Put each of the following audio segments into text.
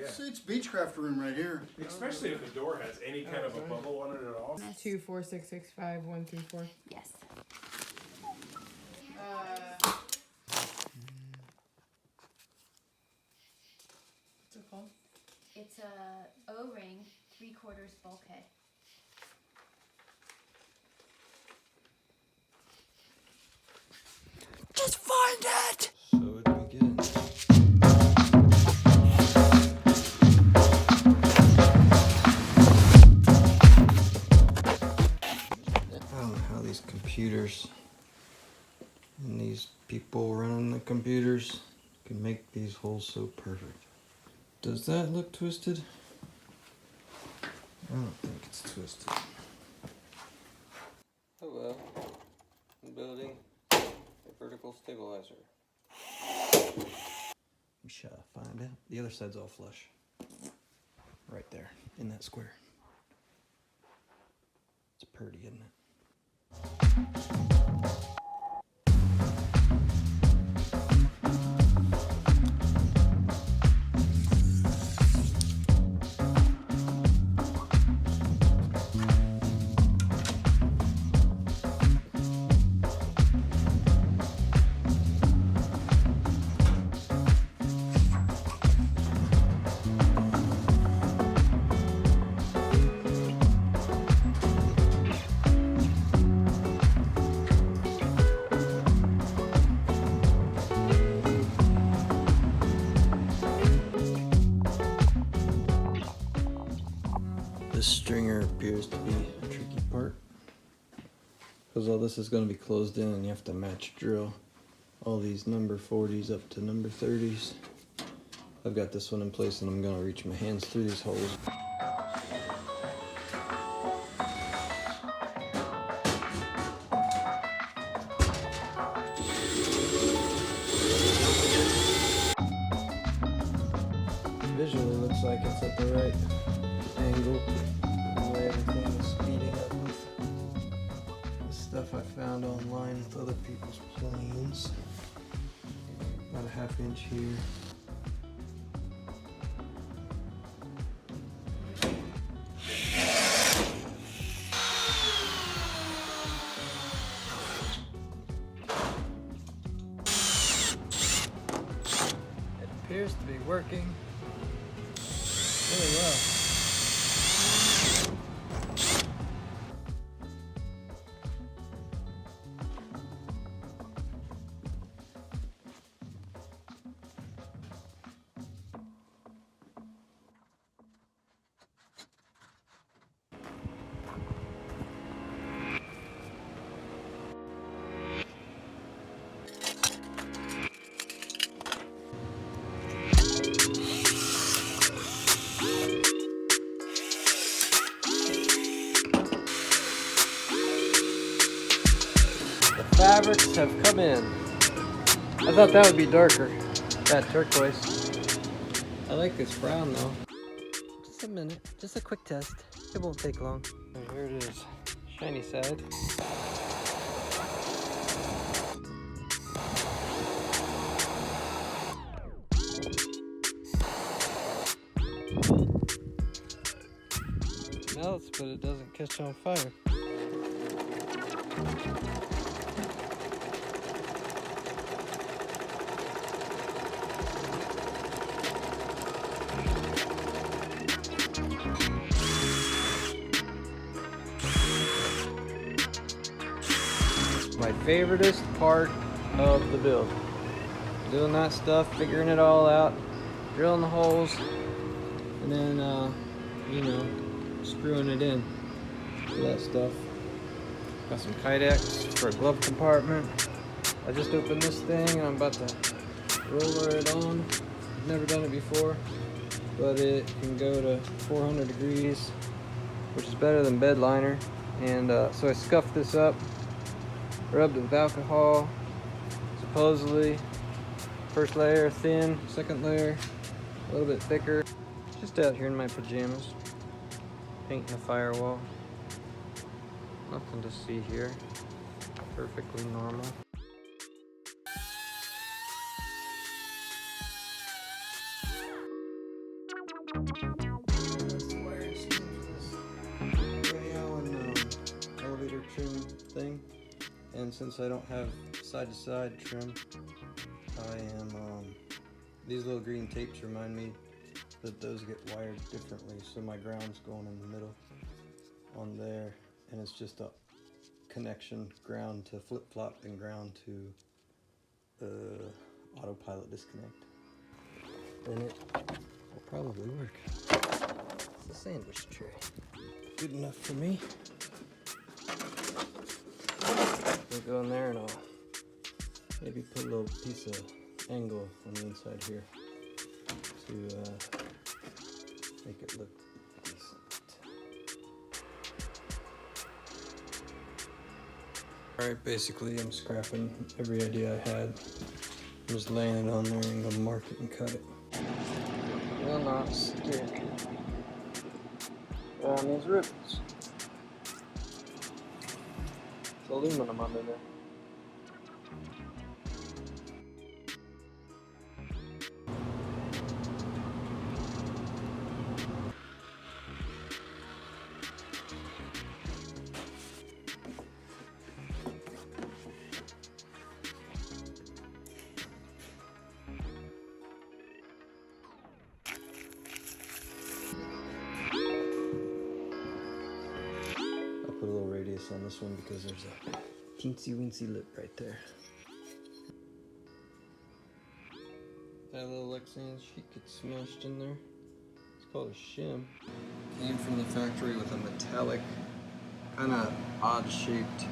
yeah. It's Beechcraft room right here. Especially if the door has any kind of a bubble on it at all. 2, 4, 6, 6, 5, 1, 3, 4. Yes. What's it called? It's a O-ring 3/4 bulkhead. Just find it! So it begins. I don't know how these computers and these people running the computers can make these holes so perfect. Does that look twisted? I don't think it's twisted. Hello. I'm building a vertical stabilizer. We shall find out. The other side's all flush. Right there, in that square. It's pretty, isn't it? This stringer appears to be a tricky part because all this is going to be closed in and you have to match drill all these number 40s up to number 30s. I've got this one in place and I'm going to reach my hands through these holes. Visually looks like it's at the right angle. The way everything is speeding up with the stuff I found online with other people's planes. About a ½ inch here. It appears to be working really well. Fabrics have come in. I thought that would be darker, that turquoise. I like this brown though. Just a minute, just a quick test. It won't take long. And here it is, shiny side. Melts, but it doesn't catch on fire. My favoriteest part of the build. Doing that stuff, figuring it all out, drilling the holes, and then, you know, screwing it in. All that stuff. Got some Kydex for a glove compartment. I just opened this thing and I'm about to roller it on. I've never done it before, but it can go to 400 degrees, which is better than bed liner. And so I scuffed this up, rubbed it with alcohol, supposedly first layer thin, second layer a little bit thicker. Just out here in my pajamas, painting the firewall. Nothing to see here, perfectly normal. That's the wiring scheme for this radio and elevator trim thing. And since I don't have side-to-side trim, I am, these little green tapes remind me that those get wired differently. So my ground's going in the middle on there, and it's just a connection, ground to flip-flop and ground to autopilot disconnect. Then it will probably work. It's a sandwich tray. Good enough for me. I'll go in there and I'll maybe put a little piece of angle on the inside here to make it look decent. Alright, basically I'm scrapping every idea I had. I'm just laying it on there and gonna mark it and cut it. Will not stick on these rivets. It's aluminum under there. Put a little radius on this one because there's a teensy weensy lip right there. That little Lexan sheet gets smashed in there. It's called a shim. Came from the factory with a metallic, kind of odd shaped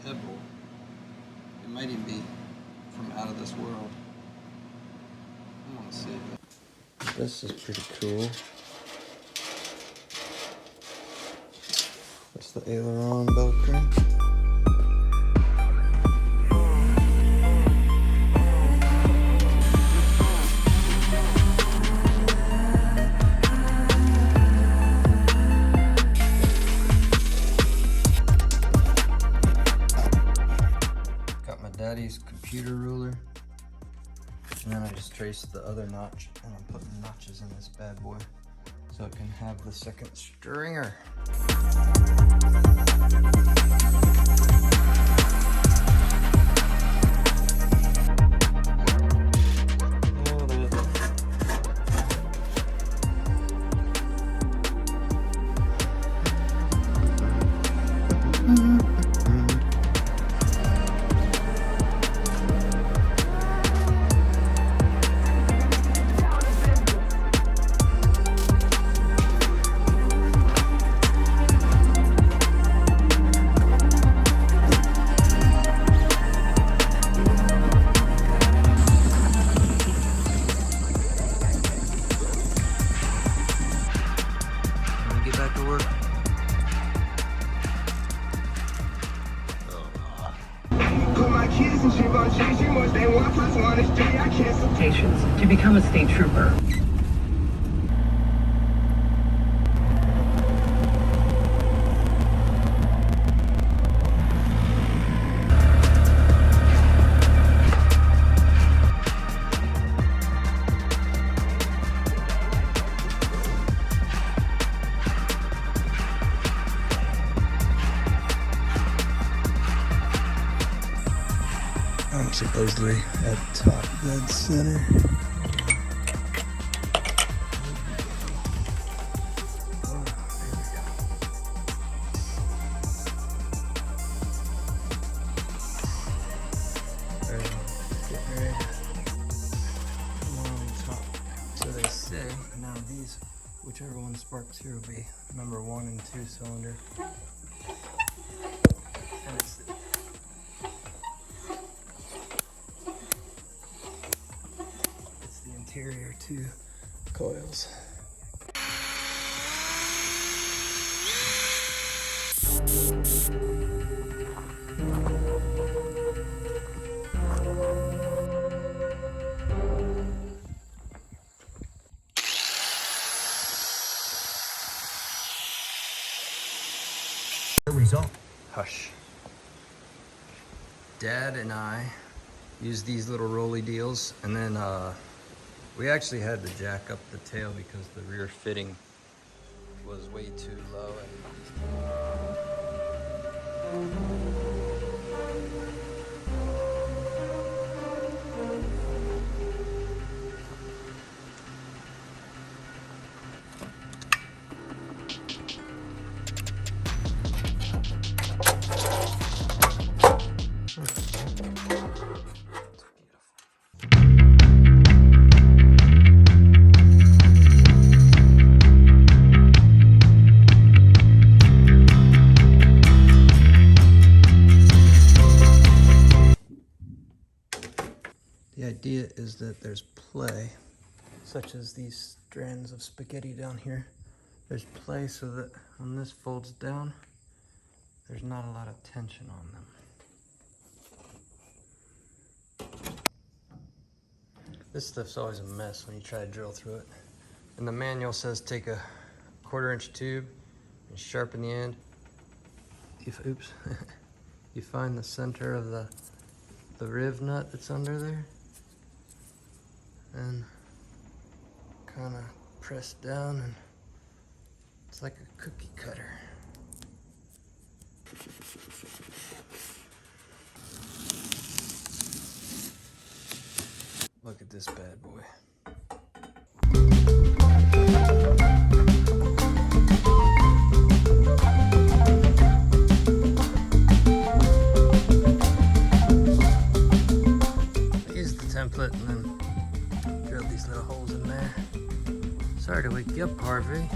pebble. It might even be from out of this world. I want to save it. This is pretty cool. That's the aileron Velcro. Got my daddy's computer ruler. And then I just traced the other notch, and I'm putting notches in this bad boy so it can have the second stringer. To become a state trooper. I'm supposedly at top dead center. Now these, whichever one sparks here, will be number 1 and 2 cylinder. And it's the interior 2 coils. Result. Hush. Dad and I use these little rolly deals, and then We actually had to jack up the tail because the rear fitting was way too low. The idea is that there's play, such as these strands of spaghetti down here. There's play so that when this folds down, there's not a lot of tension on them. This stuff's always a mess when you try to drill through it. And the manual says take a 1/4 inch tube and sharpen the end. Oops. You find the center of the riv nut that's under there, and kind of press down, and it's like a cookie cutter. Look at this bad boy. Template and then drill these little holes in there. Sorry to wake you up, Harvey.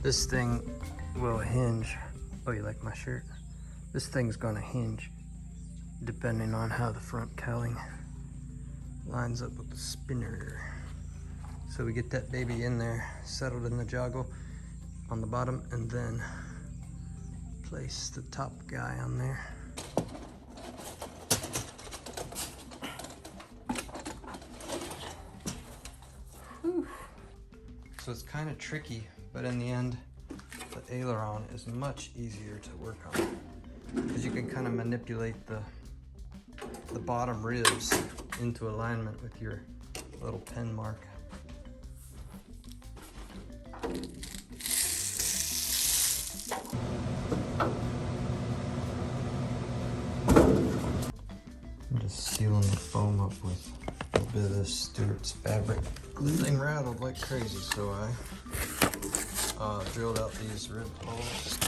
This thing will hinge. Oh, you like my shirt? This thing's gonna hinge depending on how the front cowling lines up with the spinner. So we get that baby in there, settled in the joggle on the bottom, and then place the top guy on there. Whew. So it's kind of tricky, but in the end, the aileron is much easier to work on because you can kind of manipulate the bottom ribs into alignment with your little pen mark. I'm just sealing the foam up with a little bit of this Stewart's fabric. Glue thing rattled like crazy, so I drilled out these rib holes.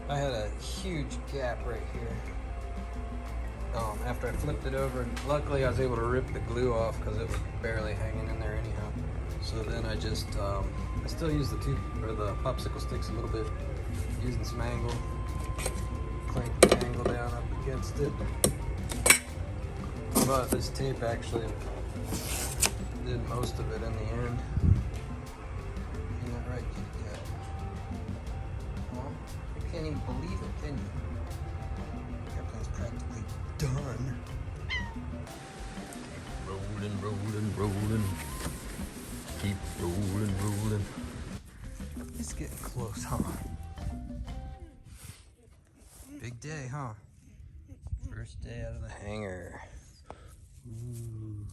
I had a huge gap right here. After I flipped it over, luckily I was able to rip the glue off because it was barely hanging in there anyhow. So then I just, I still use the popsicle sticks a little bit, using some angle, clank the angle down up against it. But this tape actually did most of it in the end. Ain't that right, kitty cat? Well, you can't even believe it, can you? Airplane's practically done. Rolling, rolling, rolling. Keep rolling, rolling. It's getting close, huh? Big day, huh? First day out of the hangar. Ooh.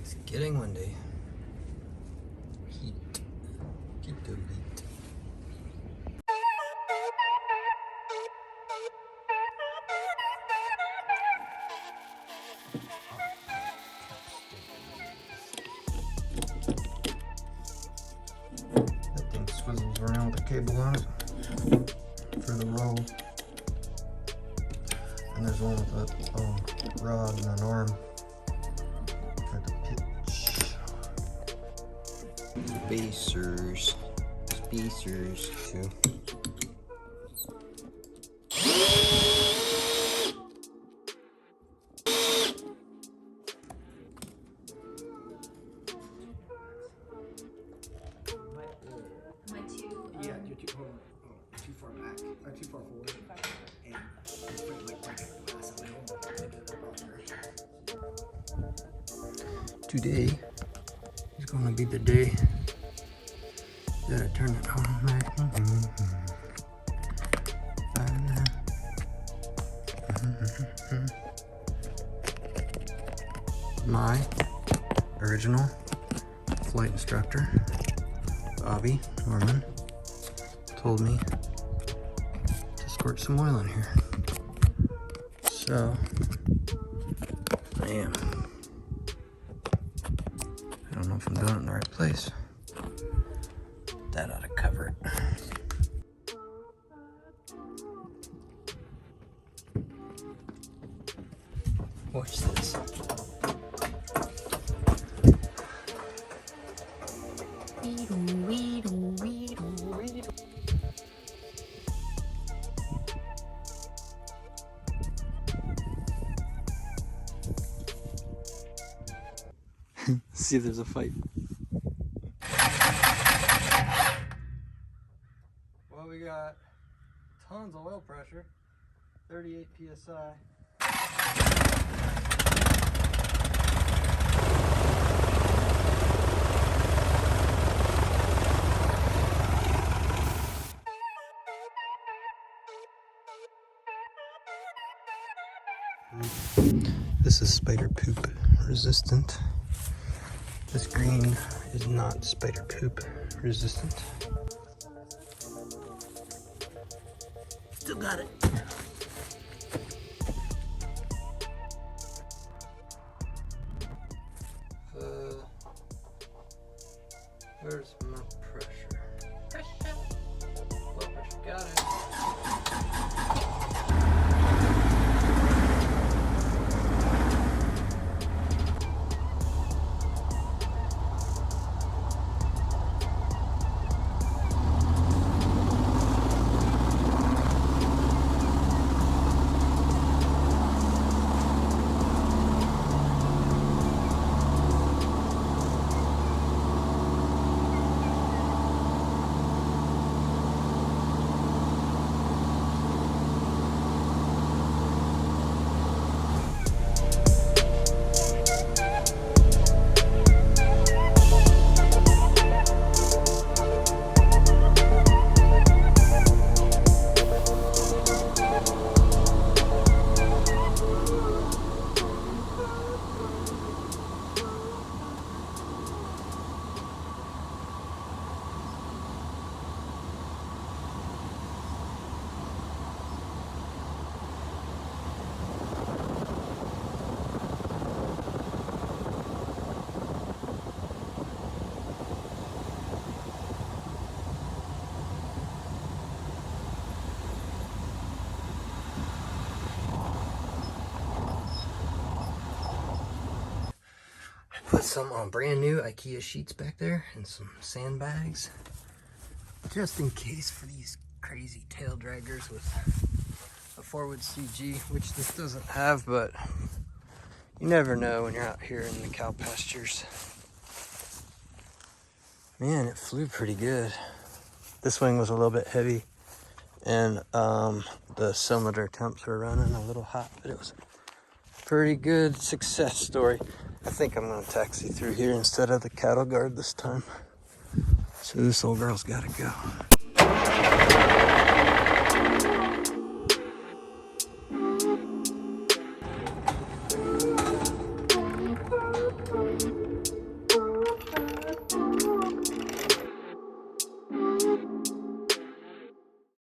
It's getting windy. Heat. Keep the heat. That thing swizzles around with a cable on it for the roll. And there's one with a rod and an arm for the pitch. Spacers too. Today is gonna be the day that I turn it on. My original flight instructor, Bobby Norman, told me to squirt some oil in here. So I am. I don't know if I'm doing it in the right place. That ought to cover it. Watch this. See if there's a fight. Well, we got tons of oil pressure, 38 psi. This is spider poop resistant. This green is not spider poop resistant. Still got it. Where's my pressure? Blood pressure, got it. Put some brand new IKEA sheets back there and some sandbags, just in case for these crazy tail draggers with a forward CG, which this doesn't have, but you never know when you're out here in the cow pastures. Man, it flew pretty good. This wing was a little bit heavy, and the cylinder temps were running a little hot, but it was a pretty good success story. I think I'm gonna taxi through here instead of the cattle guard this time. So this old girl's gotta go.